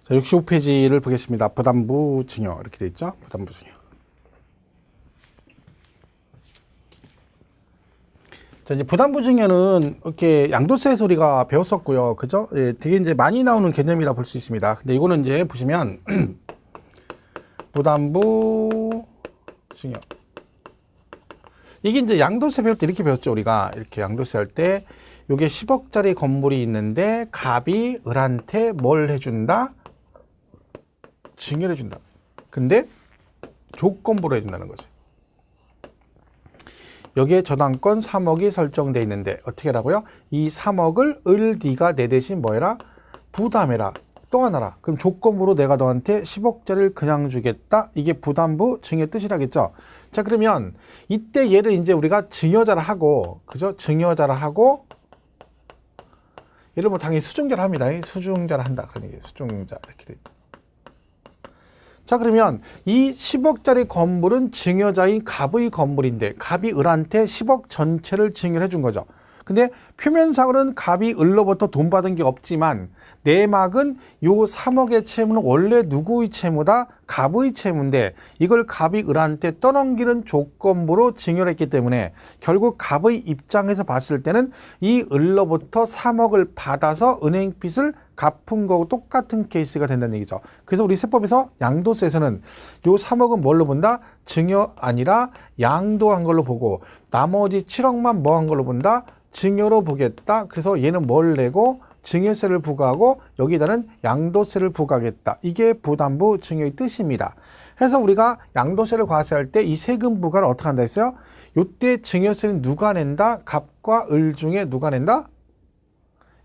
자, 65페이지를 보겠습니다. 부담부 증여 이렇게 돼 있죠. 부담부 증여. 자, 이제 부담부 증여는 이렇게 양도세에서 우리가 배웠었고요. 그죠? 예, 되게 이제 많이 나오는 개념이라 볼 수 있습니다. 근데 이거는 이제 보시면 부담부 증여. 이게 이제 양도세 배울 때 이렇게 배웠죠. 우리가 이렇게 양도세 할 때 요게 10억짜리 건물이 있는데 갑이 을한테 뭘 해준다? 증여를 해준다. 근데 조건부로 해준다는 거죠. 여기에 저당권 3억이 설정돼 있는데 어떻게 하라고요? 이 3억을 을 네가 내 대신 뭐 해라? 부담해라. 떠안아라. 그럼 조건부로 내가 너한테 10억짜리를 그냥 주겠다. 이게 부담부 증여 뜻이라겠죠. 자, 그러면 이때 얘를 이제 우리가 증여자라 하고, 그죠? 증여자라 하고, 얘를 뭐 당연히 수중자라 합니다. 수중자라 한다. 그런 얘기예요. 수중자. 이렇게 돼 있다. 자, 그러면 이 10억짜리 건물은 증여자인 갑의 건물인데 갑이 을한테 10억 전체를 증여를 해준 거죠. 근데 표면상으로는 갑이 을로부터 돈 받은 게 없지만 내막은 요 3억의 채무는 원래 누구의 채무다? 갑의 채무인데 이걸 갑이 을한테 떠넘기는 조건부로 증여를 했기 때문에 결국 갑의 입장에서 봤을 때는 이 을로부터 3억을 받아서 은행빚을 갚은 거고 똑같은 케이스가 된다는 얘기죠. 그래서 우리 세법에서 양도세에서는 요 3억은 뭘로 본다? 증여 아니라 양도한 걸로 보고 나머지 7억만 뭐 한 걸로 본다? 증여로 보겠다. 그래서 얘는 뭘 내고 증여세를 부과하고 여기다는 양도세를 부과하겠다. 이게 부담부 증여의 뜻입니다. 해서 우리가 양도세를 과세할 때 이 세금 부과를 어떻게 한다 했어요? 요때 증여세는 누가 낸다? 갑과 을 중에 누가 낸다?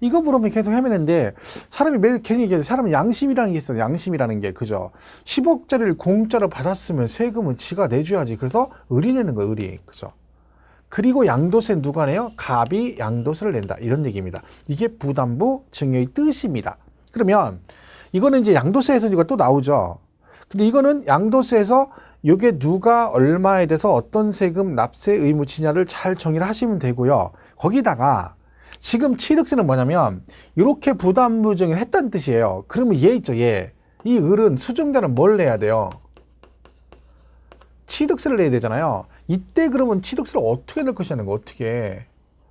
이거 물으면 계속 헤매는데 사람이 매일 괜히 얘기해요. 사람은 양심이라는 게 있어요. 양심이라는 게. 그죠? 10억짜리를 공짜로 받았으면 세금은 지가 내줘야지. 그래서 을이 내는 거예요. 을이. 그죠? 그리고 양도세 누가 내요? 갑이 양도세를 낸다. 이런 얘기입니다. 이게 부담부 증여의 뜻입니다. 그러면 이거는 이제 양도세에서 이거 또 나오죠. 근데 이거는 양도세에서 이게 누가 얼마에 대해서 어떤 세금 납세 의무치냐를 잘 정의를 하시면 되고요. 거기다가 지금 취득세는 뭐냐면 이렇게 부담부 증여를 했다는 뜻이에요. 그러면 얘 있죠. 얘. 이 을은 수증자는 뭘 내야 돼요? 취득세를 내야 되잖아요. 이때 그러면 취득세를 어떻게 낼 것이냐는 거 어떻게.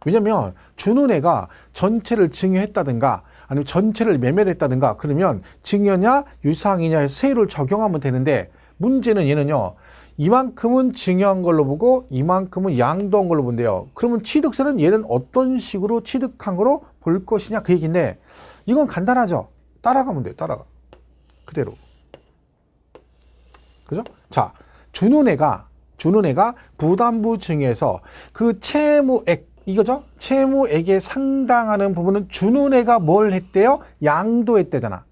왜냐면 주는 애가 전체를 증여했다든가 아니면 전체를 매매를 했다든가 그러면 증여냐 유상이냐 해서 세율을 적용하면 되는데 문제는 얘는요. 이만큼은 증여한 걸로 보고 이만큼은 양도한 걸로 본대요. 그러면 취득세는 얘는 어떤 식으로 취득한 거로 볼 것이냐 그 얘기인데 이건 간단하죠. 따라가면 돼요. 따라가. 그대로. 그죠? 자, 주는 애가 부담부 증여에서 그 채무액 이거죠? 채무액에 상당하는 부분은 주는 애가 뭘 했대요? 양도했대잖아.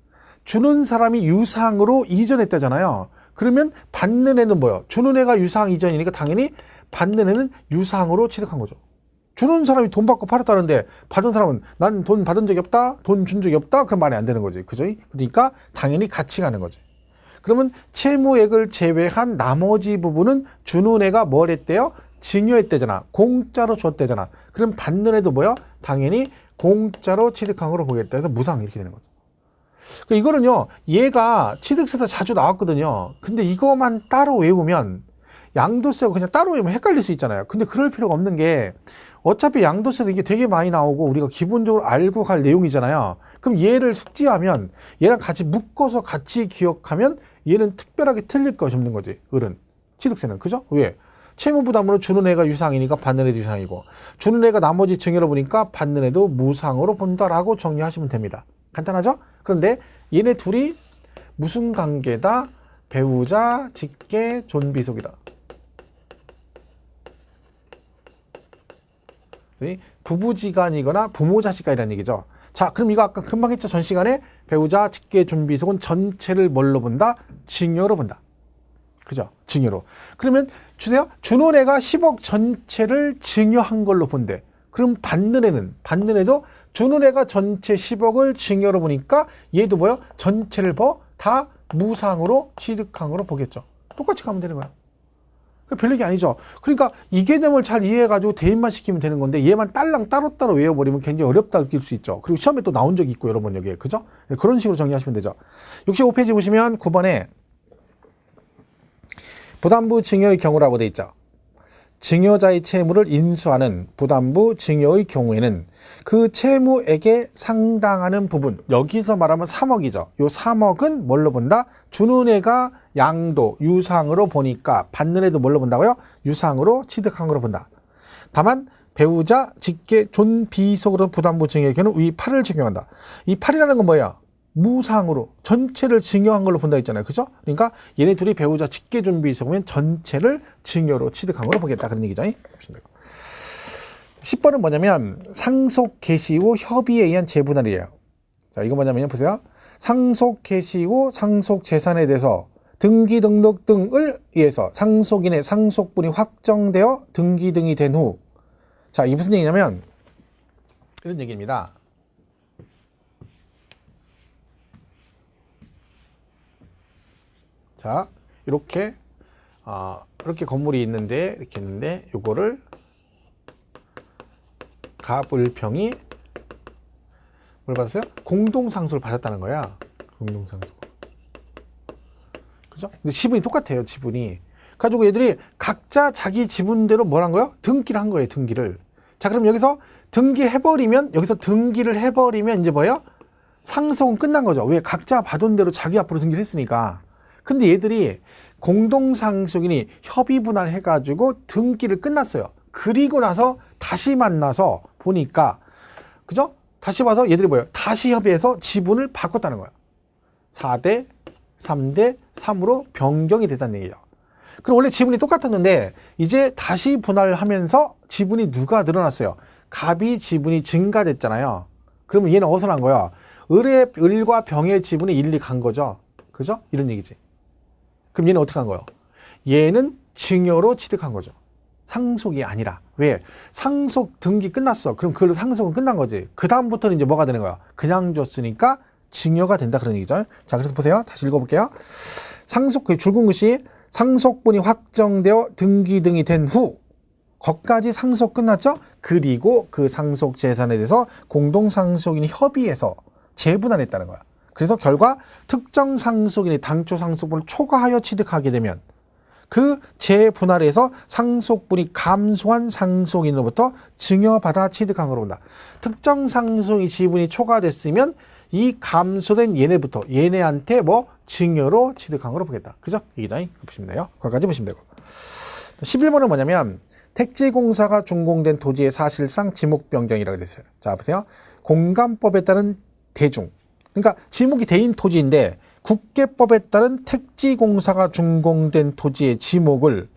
주는 사람이 유상으로 이전했대잖아요. 그러면 받는 애는 뭐예요? 주는 애가 유상 이전이니까 당연히 받는 애는 유상으로 취득한 거죠. 주는 사람이 돈 받고 팔았다는데 받은 사람은 난 돈 받은 적이 없다? 돈 준 적이 없다? 그럼 말이 안 되는 거지. 그죠? 그러니까 당연히 같이 가는 거지. 그러면 채무액을 제외한 나머지 부분은 주는 애가 뭘 했대요? 증여했대잖아. 공짜로 줬대잖아. 그럼 받는 애도 뭐야? 당연히 공짜로 취득한 거로 보겠다 해서 무상 이렇게 되는 거죠. 이거는요. 얘가 취득세에서 자주 나왔거든요. 근데 이거만 따로 외우면 양도세하고 그냥 따로 외우면 헷갈릴 수 있잖아요. 근데 그럴 필요가 없는 게 어차피 양도세도 이게 되게 많이 나오고 우리가 기본적으로 알고 갈 내용이잖아요. 그럼 얘를 숙지하면 얘랑 같이 묶어서 같이 기억하면 얘는 특별하게 틀릴 것이 없는 거지. 을은. 취득세는. 그죠? 왜? 채무부담으로 주는 애가 유상이니까 받는 애도 유상이고 주는 애가 나머지 증여로 보니까 받는 애도 무상으로 본다라고 정리하시면 됩니다. 간단하죠? 그런데 얘네 둘이 무슨 관계다? 배우자, 직계, 존비속이다. 부부지간이거나 부모자식간이라는 얘기죠. 자, 그럼 이거 아까 금방 했죠. 전 시간에 배우자, 직계, 존비속은 전체를 뭘로 본다? 증여로 본다. 그죠? 증여로. 그러면 주세요. 주는 애가 10억 전체를 증여한 걸로 본대. 그럼 받는 애도 주는 애가 전체 10억을 증여로 보니까 얘도 뭐요? 전체를 다 무상으로 취득한 거로 보겠죠. 똑같이 가면 되는 거야. 별 얘기 아니죠. 그러니까 이 개념을 잘 이해해가지고 대입만 시키면 되는 건데 얘만 딸랑 따로따로 외워버리면 굉장히 어렵다 느낄 수 있죠. 그리고 시험에 또 나온 적이 있고 여러 번 여기에. 그죠? 그런 식으로 정리하시면 되죠. 65페이지 보시면 9번에 부담부 증여의 경우라고 돼 있죠. 증여자의 채무를 인수하는 부담부 증여의 경우에는 그 채무액에 상당하는 부분, 여기서 말하면 3억이죠. 요 3억은 뭘로 본다? 주는 애가 양도, 유상으로 보니까 받는 애도 뭘로 본다고요? 유상으로 취득한 거로 본다. 다만 배우자, 직계, 존비속으로 부담부 증여의 경우는 위 8을 적용한다. 이 8이라는 건 뭐예요? 무상으로 전체를 증여한 걸로 본다 했잖아요. 그죠? 그러니까 얘네 둘이 배우자 직계 존비속이면 전체를 증여로 취득한 걸로 보겠다. 그런 얘기죠. 10번은 뭐냐면 상속 개시 후 협의에 의한 재분할이에요. 자, 이거 뭐냐면 보세요. 상속 개시 후 상속 재산에 대해서 등기 등록 등을 위해서 상속인의 상속분이 확정되어 등기 등이 된 후, 자, 이게 무슨 얘기냐면 이런 얘기입니다. 자, 이렇게 건물이 있는데, 이렇게 있는데, 요거를 가불평이 뭘 받았어요? 공동상속을 받았다는 거야. 공동상속. 그죠? 근데 지분이 똑같아요, 지분이. 가지고 얘들이 각자 자기 지분대로 뭘 한 거예요? 등기를 한 거예요, 등기를. 자, 그럼 여기서 등기해버리면, 이제 뭐예요? 상속은 끝난 거죠. 왜? 각자 받은 대로 자기 앞으로 등기를 했으니까. 근데 얘들이 공동상속인이 협의 분할해가지고 등기를 끝났어요. 그리고 나서 다시 만나서 보니까, 그죠? 다시 봐서 얘들이 뭐예요? 다시 협의해서 지분을 바꿨다는 거야. 4대 3대 3으로 변경이 됐다는 얘기죠. 그럼 원래 지분이 똑같았는데 이제 다시 분할하면서 지분이 누가 늘어났어요? 갑이 지분이 증가됐잖아요. 그러면 얘는 어디서 난 거야? 을과 병의 지분이 일리 간 거죠. 그죠? 이런 얘기지. 그럼 얘는 어떻게 한 거예요? 얘는 증여로 취득한 거죠. 상속이 아니라. 왜? 상속 등기 끝났어. 그럼 그 상속은 끝난 거지. 그 다음부터는 이제 뭐가 되는 거야? 그냥 줬으니까 증여가 된다. 그런 얘기죠. 자, 그래서 보세요. 다시 읽어볼게요. 그 줄근 글씨 상속분이 확정되어 등기 등이 된 후, 거기까지 상속 끝났죠? 그리고 그 상속 재산에 대해서 공동상속인이 협의해서 재분할했다는 거야. 그래서 결과 특정 상속인이 당초 상속분을 초과하여 취득하게 되면 그 재분할에서 상속분이 감소한 상속인으로부터 증여받아 취득한 거로 본다. 특정 상속인 지분이 초과됐으면 이 감소된 얘네한테 증여로 취득한 거로 보겠다. 그죠? 이기죠? 보시면 돼요. 거기까지 보시면 되고. 11번은 뭐냐면 택지공사가 준공된 토지의 사실상 지목 변경이라고 되어 있어요. 자, 보세요. 공간법에 따른 대중. 그러니까 지목이 대인 토지인데 국계법에 따른 택지공사가 준공된 토지의 지목을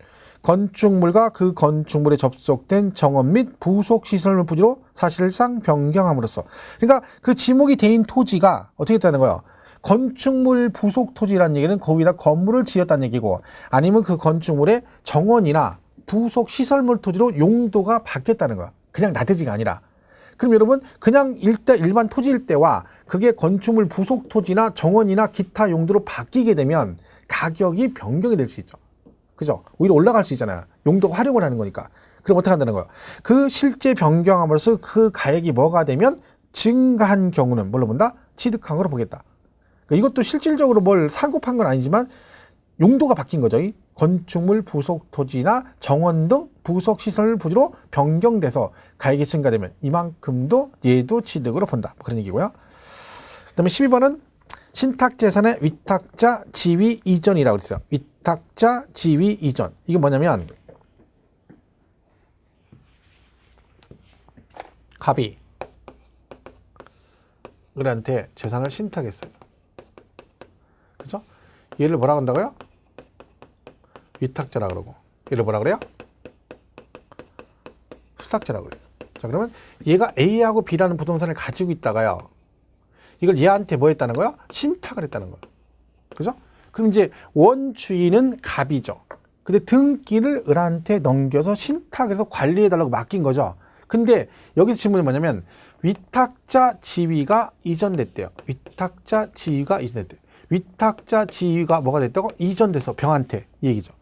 건축물과 그 건축물에 접속된 정원 및 부속시설물 부지로 사실상 변경함으로써, 그러니까 그 지목이 대인 토지가 어떻게 했다는 거예요? 건축물 부속 토지라는 얘기는 거기다 건물을 지었다는 얘기고, 아니면 그 건축물의 정원이나 부속 시설물 토지로 용도가 바뀌었다는 거야. 그냥 나대지가 아니라. 그럼 여러분, 그냥 일반 토지일 때와 그게 건축물 부속 토지나 정원이나 기타 용도로 바뀌게 되면 가격이 변경이 될 수 있죠. 그죠? 오히려 올라갈 수 있잖아요. 용도가 활용을 하는 거니까. 그럼 어떻게 한다는 거예요? 그 실제 변경함으로써 그 가액이 뭐가 되면 증가한 경우는 뭘로 본다? 취득한 거로 보겠다. 그러니까 이것도 실질적으로 뭘 사고 판 건 아니지만 용도가 바뀐 거죠. 이 건축물 부속 토지나 정원 등 부속 시설 부지로 변경돼서 가액이 증가되면 이만큼도 얘도 취득으로 본다. 그런 얘기고요. 그다음에 12번은 신탁재산의 위탁자 지위 이전이라고 그랬어요. 위탁자 지위 이전. 이게 뭐냐면 갑이 을한테 재산을 신탁했어요. 그죠? 얘를 뭐라고 한다고요? 위탁자라 그러고, 얘를 뭐라 그래요? 수탁자라고 그래요. 자, 그러면 얘가 A하고 B라는 부동산을 가지고 있다가요, 이걸 얘한테 뭐 했다는 거야? 신탁을 했다는 거야. 그죠? 그럼 이제 원주인은 갑이죠. 근데 등기를 을한테 넘겨서 신탁해서 관리해달라고 맡긴 거죠. 근데 여기서 질문이 뭐냐면 위탁자 지위가 이전됐대요. 위탁자 지위가 이전됐대요. 위탁자 지위가 뭐가 됐다고? 이전돼서 병한테, 이 얘기죠.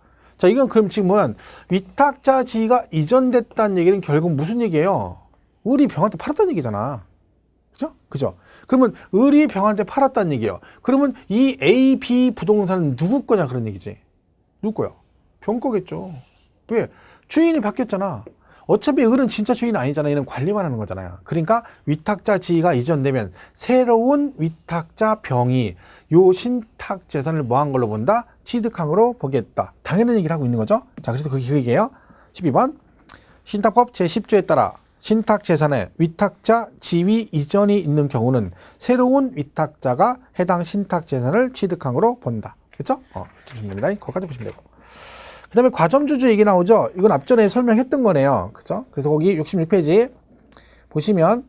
자, 이건 그럼 지금 뭐야? 위탁자 지위가 이전됐다는 얘기는 결국 무슨 얘기예요? 을이 병한테 팔았다는 얘기잖아. 그죠? 그죠? 그러면 을이 병한테 팔았다는 얘기예요. 그러면 이 A, B 부동산은 누구 거냐 그런 얘기지. 누구 거야? 병 거겠죠. 왜? 주인이 바뀌었잖아. 어차피 을은 진짜 주인 아니잖아. 얘는 관리만 하는 거잖아요. 그러니까 위탁자 지위가 이전되면 새로운 위탁자 병이 요 신탁 재산을 뭐 한 걸로 본다? 취득한 걸로 보겠다. 당연한 얘기를 하고 있는 거죠. 자, 그래서 그게 그게요. 12번 신탁법 제10조에 따라 신탁 재산에 위탁자 지위 이전이 있는 경우는 새로운 위탁자가 해당 신탁 재산을 취득한 걸로 본다. 그렇죠? 보시면 됩니다. 거기까지 보시면 되고. 그 다음에 과점주주 얘기 나오죠. 이건 앞전에 설명했던 거네요. 그죠? 그래서 거기 66페이지 보시면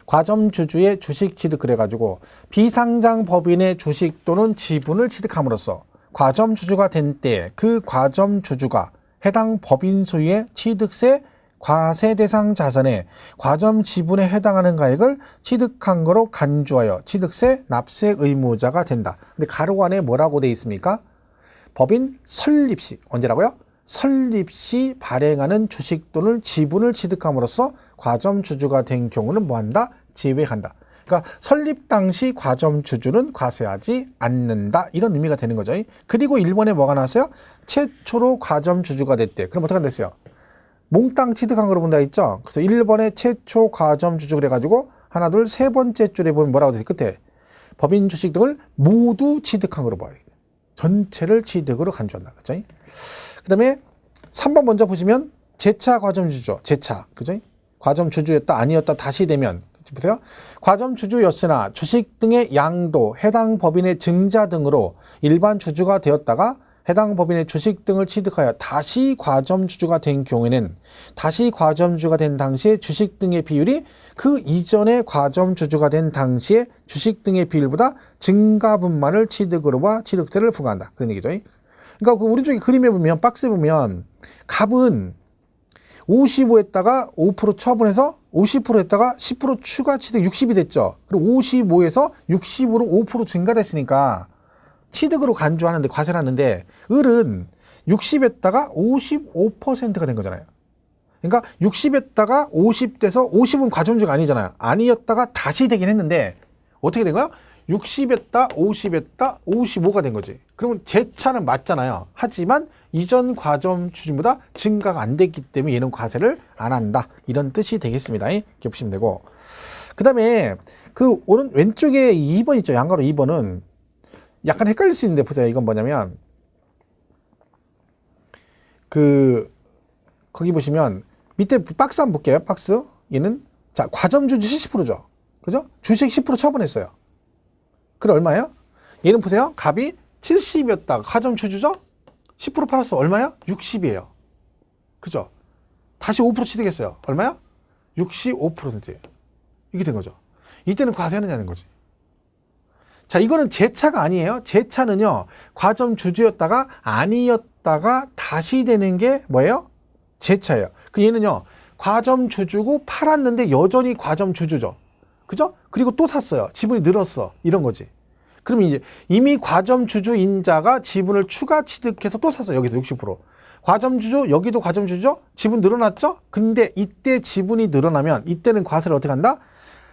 과점주주의 주식 취득 그래가지고 비상장 법인의 주식 또는 지분을 취득함으로써 과점주주가 된 때 그 과점주주가 해당 법인 소유의 취득세 과세 대상 자산에 과점 지분에 해당하는 가액을 취득한 거로 간주하여 취득세 납세 의무자가 된다. 근데 가로 안에 뭐라고 돼 있습니까? 법인 설립 시, 언제라고요? 설립 시 발행하는 주식 또는 지분을 취득함으로써 과점 주주가 된 경우는 뭐한다? 제외한다. 그러니까 설립 당시 과점 주주는 과세하지 않는다. 이런 의미가 되는 거죠. 그리고 1번에 뭐가 나왔어요? 최초로 과점 주주가 됐대. 그럼 어떻게 됐어요? 몽땅 취득한 거로 본다 했죠? 그래서 1번에 최초 과점 주주 그래가지고 하나, 둘, 세 번째 줄에 보면 뭐라고 돼? 끝에 법인 주식 등을 모두 취득한 거로 봐야 돼. 전체를 취득으로 간주한다. 그죠? 그 다음에 3번 먼저 보시면 재차 과점주주죠. 재차. 그죠? 과점주주였다, 아니었다, 다시 되면. 보세요. 과점주주였으나 주식 등의 양도, 해당 법인의 증자 등으로 일반 주주가 되었다가 해당 법인의 주식 등을 취득하여 다시 과점주주가 된 경우에는 다시 과점주주가 된 당시에 주식 등의 비율이 그 이전에 과점주주가 된 당시에 주식 등의 비율보다 증가분만을 취득으로 봐 취득세를 부과한다. 그런 얘기죠. 그러니까 그 오른쪽에 그림에 보면 박스에 보면 갑은 55했다가 5% 처분해서 50% 했다가 10% 추가 취득 60이 됐죠. 그리고 55에서 60으로 5% 증가됐으니까 취득으로 간주하는데 과세를 하는데 을은 60했다가 55%가 된 거잖아요. 그러니까 60했다가 50 돼서 50은 과점주가 아니잖아요. 아니었다가 다시 되긴 했는데 어떻게 된 거야? 60했다 50했다 55가 된 거지. 그러면 재차는 맞잖아요. 하지만 이전 과점 추진보다 증가가 안 됐기 때문에 얘는 과세를 안 한다. 이런 뜻이 되겠습니다. 이렇게 보시면 되고. 그 다음에 그 오른 왼쪽에 2번 있죠. 양가로 2번은 약간 헷갈릴 수 있는데 보세요. 이건 뭐냐면 거기 보시면 밑에 박스 한번 볼게요. 박스. 얘는 자 과점주주 70%죠. 그죠? 주식 10% 처분했어요. 그래 얼마예요? 얘는 보세요. 갑이 70이었다. 과점주주죠? 10% 팔았어. 얼마야? 60이에요. 그죠? 다시 5% 취득했어요. 얼마야? 65%예요. 이게 된 거죠. 이때는 과세하느냐는 거지. 자, 이거는 재차가 아니에요. 재차는요, 과점 주주였다가 아니었다가 다시 되는 게 뭐예요? 재차예요. 그 얘는요, 과점 주주고 팔았는데 여전히 과점 주주죠. 그죠? 그리고 또 샀어요. 지분이 늘었어. 이런 거지. 그러면 이제 이미 과점 주주인자가 지분을 추가 취득해서 또 샀어요. 여기서 60%. 과점 주주, 여기도 과점 주주죠? 지분 늘어났죠? 근데 이때 지분이 늘어나면 이때는 과세를 어떻게 한다?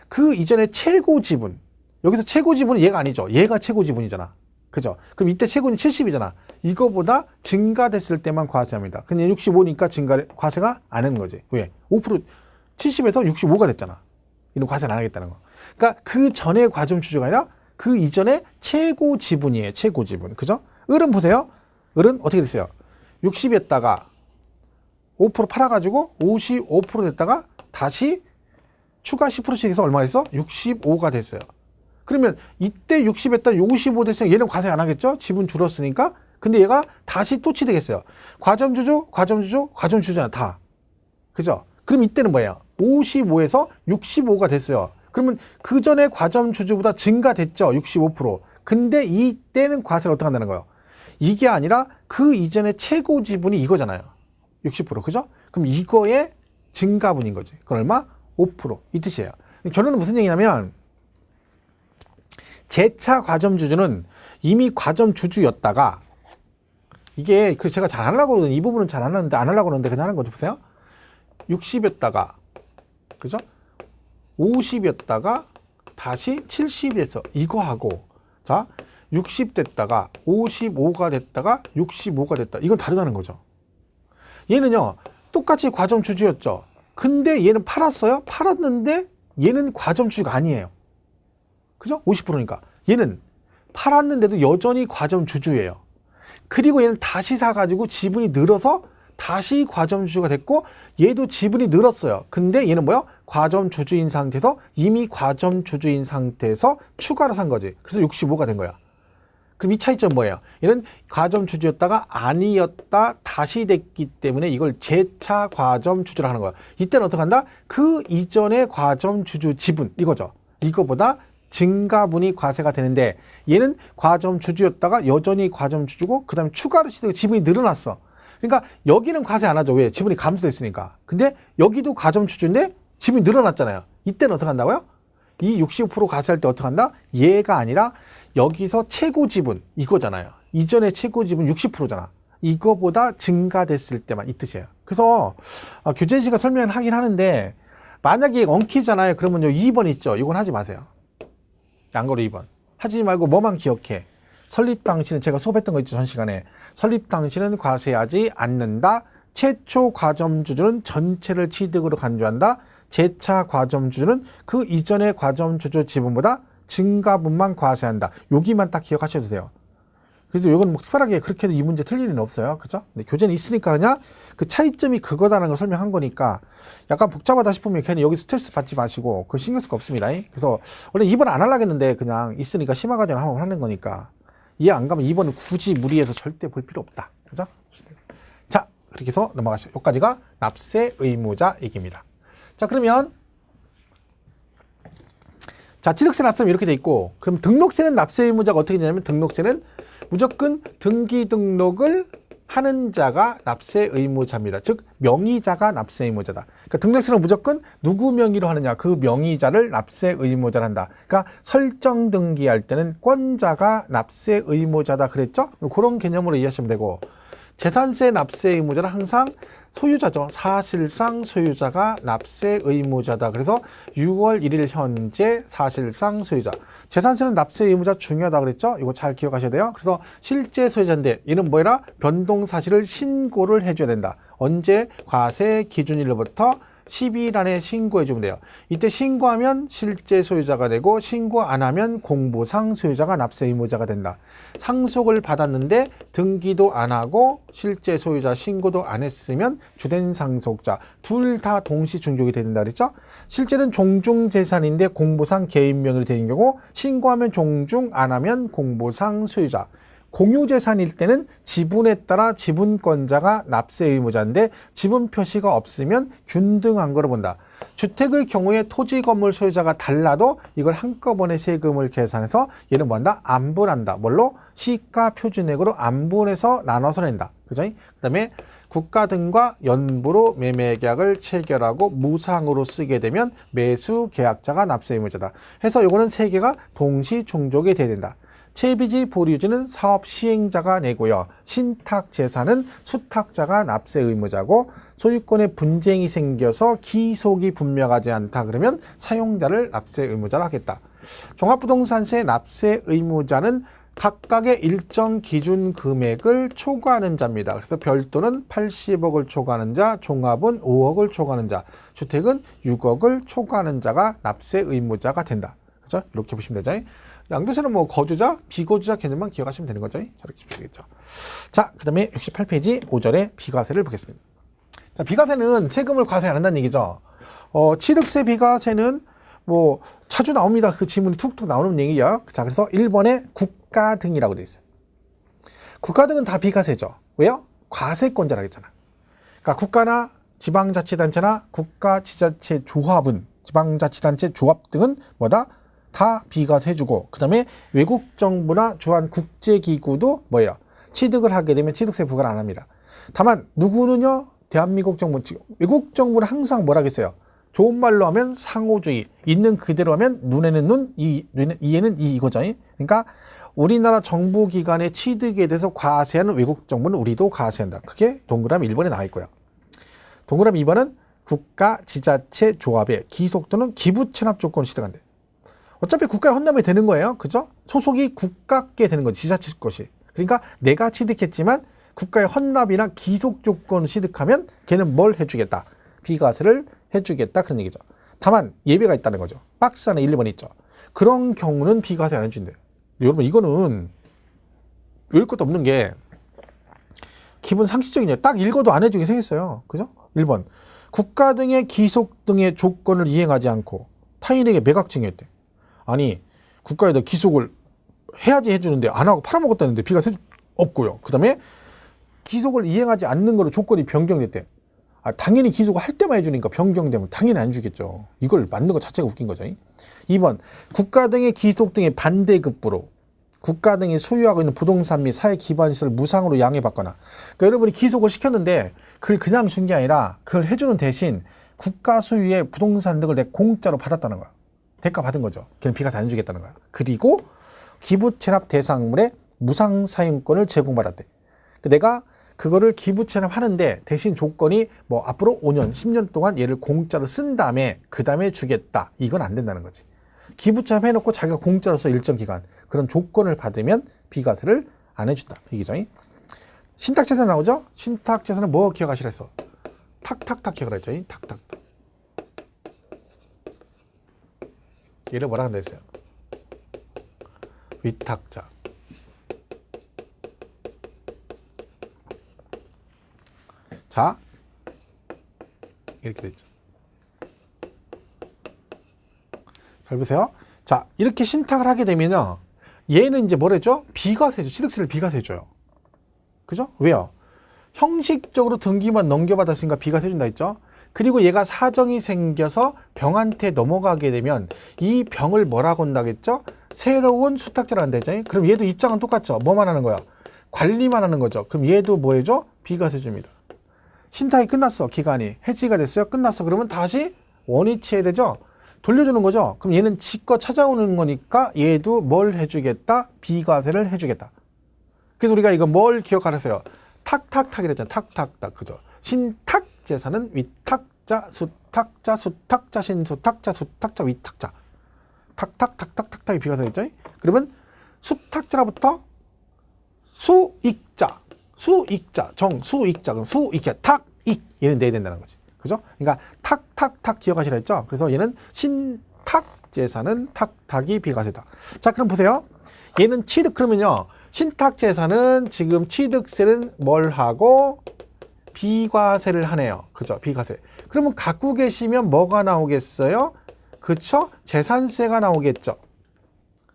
그 이전에 최고 지분. 여기서 최고 지분은 얘가 아니죠. 얘가 최고 지분이잖아. 그죠? 그럼 이때 최고는 70이잖아. 이거보다 증가됐을 때만 과세합니다. 근데 65니까 과세가 안 하는 거지. 왜? 5% 70에서 65가 됐잖아. 이런 과세는 안 하겠다는 거. 그러니까 그 전에 과점 주주가 아니라 그 이전에 최고 지분이에요. 최고 지분. 그죠? 을은 보세요. 을은 어떻게 됐어요? 60이었다가 5% 팔아가지고 55% 됐다가 다시 추가 10%씩 해서 얼마 됐어? 65가 됐어요. 그러면 이때 60했다 55 됐으니까 얘는 과세 안 하겠죠? 지분 줄었으니까. 근데 얘가 다시 또 취득했어요. 과점주주, 과점주주, 과점주주잖아. 다. 그죠? 그럼 이때는 뭐예요? 55에서 65가 됐어요. 그러면 그 전에 과점주주보다 증가됐죠? 65%. 근데 이때는 과세를 어떻게 한다는 거예요? 이게 아니라 그 이전에 최고 지분이 이거잖아요. 60%. 그죠? 그럼 이거의 증가분인 거지. 그건 얼마? 5%. 이 뜻이에요. 결론은 무슨 얘기냐면 재차 과점주주는 이미 과점주주였다가 이게 그 제가 잘 안 하려고 그러는데 이 부분은 잘 안 하는데 안 하려고 그러는데 그냥 하는 거죠. 보세요. 60에다가 그죠? 50에다가 다시 70이 됐어. 이거 하고 자 60 됐다가 55가 됐다가 65가 됐다. 이건 다르다는 거죠. 얘는요 똑같이 과점 주주였죠. 근데 얘는 팔았어요. 팔았는데 얘는 과점 주주가 아니에요. 그죠? 50%니까 얘는 팔았는데도 여전히 과점 주주예요. 그리고 얘는 다시 사가지고 지분이 늘어서 다시 과점 주주가 됐고 얘도 지분이 늘었어요. 근데 얘는 뭐야? 과점 주주인 상태에서 이미 과점 주주인 상태에서 추가로 산 거지. 그래서 65가 된 거야. 그럼 이 차이점 뭐예요? 얘는 과점 주주였다가 아니었다 다시 됐기 때문에 이걸 재차 과점 주주를 하는 거야. 이때는 어떻게 한다? 그 이전의 과점 주주 지분 이거죠. 이거보다 증가분이 과세가 되는데 얘는 과점 주주였다가 여전히 과점 주주고 그 다음에 추가로 지분이 늘어났어. 그러니까 여기는 과세 안 하죠. 왜? 지분이 감소됐으니까. 근데 여기도 과점 주주인데 지분이 늘어났잖아요. 이때는 어떻게 한다고요? 이 65% 과세할 때 어떻게 한다? 얘가 아니라 여기서 최고 지분 이거잖아요. 이전에 최고 지분 60%잖아. 이거보다 증가됐을 때만 이 뜻이에요. 그래서 교재시가 설명을 하긴 하는데 만약에 엉키잖아요. 그러면요 2번 있죠. 이건 하지 마세요. 양거로 2번. 하지 말고 뭐만 기억해. 설립 당시는 제가 수업했던 거 있죠. 전 시간에. 설립 당시는 과세하지 않는다. 최초 과점주주는 전체를 취득으로 간주한다. 재차 과점주주는 그 이전의 과점주주 지분보다 증가분만 과세한다. 여기만 딱 기억하셔도 돼요. 그래서 이건 뭐 특별하게 그렇게 해도 이 문제 틀릴 일은 없어요. 그죠? 근데 교재는 있으니까 그냥 그 차이점이 그거다라는 걸 설명한 거니까 약간 복잡하다 싶으면 괜히 여기 스트레스 받지 마시고 그거 신경 쓸 거 없습니다. 그래서 원래 2번 안 하려고 했는데 그냥 있으니까 심화 과정을 한번 하는 거니까 이해 안 가면 2번은 굳이 무리해서 절대 볼 필요 없다. 그죠? 자, 그렇게 해서 넘어가시죠. 여기까지가 납세 의무자 얘기입니다. 자, 그러면 자, 취득세 납세는 이렇게 돼 있고 그럼 등록세는 납세 의무자가 어떻게 되냐면 등록세는 무조건 등기 등록을 하는 자가 납세 의무자입니다. 즉 명의자가 납세 의무자다. 그러니까 등록세는 무조건 누구 명의로 하느냐 그 명의자를 납세 의무자를 한다. 그러니까 설정 등기할 때는 권자가 납세 의무자다 그랬죠? 그런 개념으로 이해하시면 되고 재산세 납세 의무자는 항상 소유자죠. 사실상 소유자가 납세 의무자다. 그래서 6월 1일 현재 사실상 소유자. 재산세는 납세 의무자 중요하다 그랬죠? 이거 잘 기억하셔야 돼요. 그래서 실제 소유자인데 얘는 뭐라? 변동 사실을 신고를 해줘야 된다. 언제? 과세 기준일로부터 12일 안에 신고해 주면 돼요. 이때 신고하면 실제 소유자가 되고 신고 안 하면 공부상 소유자가 납세 의무자가 된다. 상속을 받았는데 등기도 안 하고 실제 소유자 신고도 안 했으면 주된 상속자 둘 다 동시 중족이 된다 그랬죠? 실제는 종중 재산인데 공부상 개인 명의로 되는 경우 신고하면 종중 안 하면 공부상 소유자. 공유재산일 때는 지분에 따라 지분권자가 납세 의무자인데 지분 표시가 없으면 균등한 거로 본다. 주택의 경우에 토지 건물 소유자가 달라도 이걸 한꺼번에 세금을 계산해서 얘는 뭐한다? 안분한다. 뭘로? 시가 표준액으로 안분해서 나눠서 낸다. 그죠? 그 다음에 국가 등과 연부로 매매 계약을 체결하고 무상으로 쓰게 되면 매수 계약자가 납세 의무자다. 해서 요거는 세 개가 동시 충족이 돼야 된다. 채비지 보류지는 사업 시행자가 내고요. 신탁 재산은 수탁자가 납세 의무자고 소유권에 분쟁이 생겨서 기속이 분명하지 않다 그러면 사용자를 납세 의무자로 하겠다. 종합부동산세 납세 의무자는 각각의 일정 기준 금액을 초과하는 자입니다. 그래서 별도는 80억을 초과하는 자, 종합은 5억을 초과하는 자, 주택은 6억을 초과하는 자가 납세 의무자가 된다. 그렇죠? 이렇게 보시면 되죠. 양도세는 뭐 거주자, 비거주자 개념만 기억하시면 되는 거죠. 저렇게 보시면 되겠죠. 자, 그 다음에 68페이지 5절에 비과세를 보겠습니다. 자, 비과세는 세금을 과세 안 한다는 얘기죠. 취득세 비과세는 뭐 자주 나옵니다. 그 지문이 툭툭 나오는 얘기야. 자, 그래서 1번에 국가 등이라고 돼 있어요. 국가 등은 다 비과세죠. 왜요? 과세권자라고 했잖아. 그러니까 국가나 지방자치단체나 국가지자체 조합은 지방자치단체 조합 등은 뭐다? 다 비과세 해주고 그 다음에 외국 정부나 주한 국제기구도 뭐예요? 취득을 하게 되면 취득세 부과를 안 합니다. 다만 누구는요? 대한민국 정부, 외국 정부는 항상 뭐라 하겠어요? 좋은 말로 하면 상호주의, 있는 그대로 하면 눈에는 눈, 이에는 이 이거죠. 그러니까 우리나라 정부기관의 취득에 대해서 과세하는 외국 정부는 우리도 과세한다. 그게 동그라미 1번에 나와 있고요. 동그라미 2번은 국가, 지자체, 조합의 기속 또는 기부 체납 조건을 취득한대. 어차피 국가에 헌납이 되는 거예요. 그죠? 소속이 국가께 되는 거지. 지자체 것이. 그러니까 내가 취득했지만 국가의 헌납이나 기속 조건을 취득하면 걔는 뭘 해주겠다. 비과세를 해주겠다. 그런 얘기죠. 다만 예외가 있다는 거죠. 박스 안에 1, 2번 있죠. 그런 경우는 비과세 안 해준대요. 여러분 이거는 외울 것도 없는 게 기본 상식적이냐. 딱 읽어도 안 해주게 생겼어요. 그죠? 1번. 국가 등의 기속 등의 조건을 이행하지 않고 타인에게 매각 증여했대. 아니 국가에다 기속을 해야지 해주는데 안 하고 팔아먹었다는데 비과세 없고요. 그 다음에 기속을 이행하지 않는 거로 조건이 변경됐대. 당연히 기속을 할 때만 해주니까 변경되면 당연히 안 주겠죠. 이걸 맞는 것 자체가 웃긴 거죠. 2번. 국가 등의 기속 등의 반대급부로 국가 등이 소유하고 있는 부동산 및 사회 기반시설을 무상으로 양해받거나, 그러니까 여러분이 기속을 시켰는데 그걸 그냥 준 게 아니라 그걸 해주는 대신 국가 소유의 부동산 등을 내 공짜로 받았다는 거야. 대가 받은 거죠. 걔는 비과세 안 주겠다는 거야. 그리고 기부 체납 대상물의 무상 사용권을 제공받았대. 내가 그거를 기부 체납하는데 대신 조건이 뭐 앞으로 5년, 10년 동안 얘를 공짜로 쓴 다음에 그 다음에 주겠다. 이건 안 된다는 거지. 기부 체납해놓고 자기가 공짜로서 일정 기간 그런 조건을 받으면 비과세를 안 해준다. 이기죠. 신탁재산 나오죠? 신탁재산은 뭐 기억하시라 했어? 탁탁탁 기억을 했죠. 탁탁탁. 얘를 뭐라 한다 했어요? 위탁자. 자, 이렇게 됐죠. 잘 보세요. 자, 이렇게 신탁을 하게 되면요. 얘는 이제 뭐랬죠? 비과세죠. 취득세를 비과세줘요. 그죠? 왜요? 형식적으로 등기만 넘겨받았으니까 비과세 준다 했죠? 그리고 얘가 사정이 생겨서 병한테 넘어가게 되면 이 병을 뭐라고 한다겠죠? 새로운 수탁자를 한다 했죠? 그럼 얘도 입장은 똑같죠? 뭐만 하는 거야? 관리만 하는 거죠. 그럼 얘도 뭐 해줘? 비과세 줍니다. 신탁이 끝났어. 기간이 해지가 됐어요. 끝났어. 그러면 다시 원위치해야 되죠. 돌려주는 거죠. 그럼 얘는 지껏 찾아오는 거니까 얘도 뭘 해주겠다? 비과세를 해주겠다. 그래서 우리가 이거 뭘 기억하랬어요? 탁탁탁 이랬잖아. 탁탁탁. 그죠? 신탁 재산은 위탁자, 수탁자, 수탁자, 신수탁자, 수탁자, 위탁자. 탁탁탁탁탁탁이 비과세 했죠. 그러면 수탁자로부터 수익자, 수익자, 정수익자, 그럼 수익자, 탁익 얘는 내야 된다는 거지. 그죠? 그러니까 탁탁탁 기억하시라 했죠. 그래서 얘는 신탁 재산은 탁탁이 비과세다. 자, 그럼 보세요. 얘는 취득, 그러면요. 신탁 재산은 지금 취득세는 뭘 하고 비과세를 하네요. 그죠? 비과세. 그러면 갖고 계시면 뭐가 나오겠어요? 그쵸? 재산세가 나오겠죠.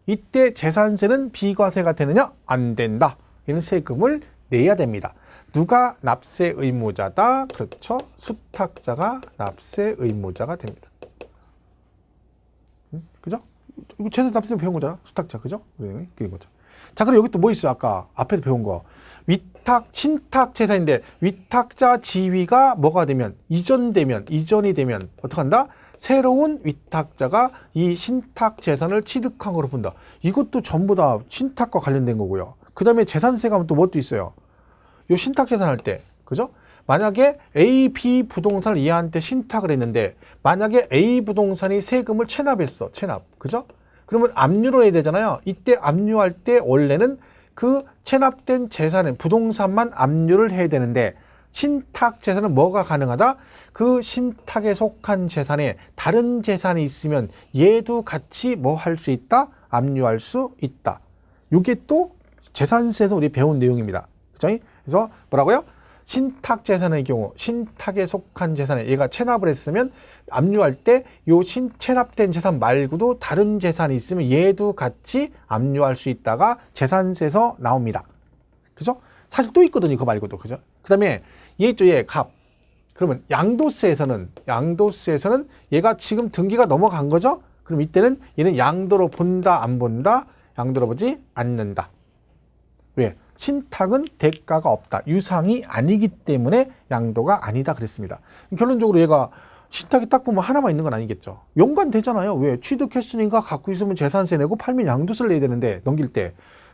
이때 재산세는 비과세가 되느냐? 안 된다. 얘는 세금을 내야 됩니다. 누가 납세 의무자다? 그렇죠. 수탁자가 납세 의무자가 됩니다. 그죠? 이거 재산 납세 배운 거잖아. 수탁자. 그죠? 그게 거죠. 자, 그럼 여기 또 뭐 있어요? 아까 앞에서 배운 거. 위탁, 신탁 재산인데 위탁자 지위가 뭐가 되면, 이전이 되면 어떡한다? 새로운 위탁자가 이 신탁 재산을 취득한 거로 본다. 이것도 전부 다 신탁과 관련된 거고요. 그 다음에 재산세 가면 또 뭣도 있어요. 요 신탁 재산 할 때, 그죠? 만약에 A, B 부동산을 얘한테 신탁을 했는데 만약에 A 부동산이 세금을 체납했어. 체납. 그죠? 그러면 압류를 해야 되잖아요. 이때 압류할 때 원래는 그 체납된 재산은 부동산만 압류를 해야 되는데 신탁 재산은 뭐가 가능하다? 그 신탁에 속한 재산에 다른 재산이 있으면 얘도 같이 뭐 할 수 있다? 압류할 수 있다. 이게 또 재산세에서 우리 배운 내용입니다. 그죠? 그래서 뭐라고요? 신탁 재산의 경우 신탁에 속한 재산에 얘가 체납을 했으면 압류할 때 요 체납된 재산 말고도 다른 재산이 있으면 얘도 같이 압류할 수 있다가 재산세에서 나옵니다. 그죠? 사실 또 있거든요. 그거 말고도. 그죠? 그 다음에 얘 있죠. 얘 갑. 그러면 양도세에서는 얘가 지금 등기가 넘어간 거죠? 그럼 이때는 얘는 양도로 본다, 안 본다? 양도로 보지 않는다. 왜? 신탁은 대가가 없다. 유상이 아니기 때문에 양도가 아니다 그랬습니다. 결론적으로 얘가 신탁이 딱 보면 하나만 있는 건 아니겠죠. 연관되잖아요. 왜? 취득했으니까 갖고 있으면 재산세 내고 팔면 양도세를 내야 되는데 넘길 때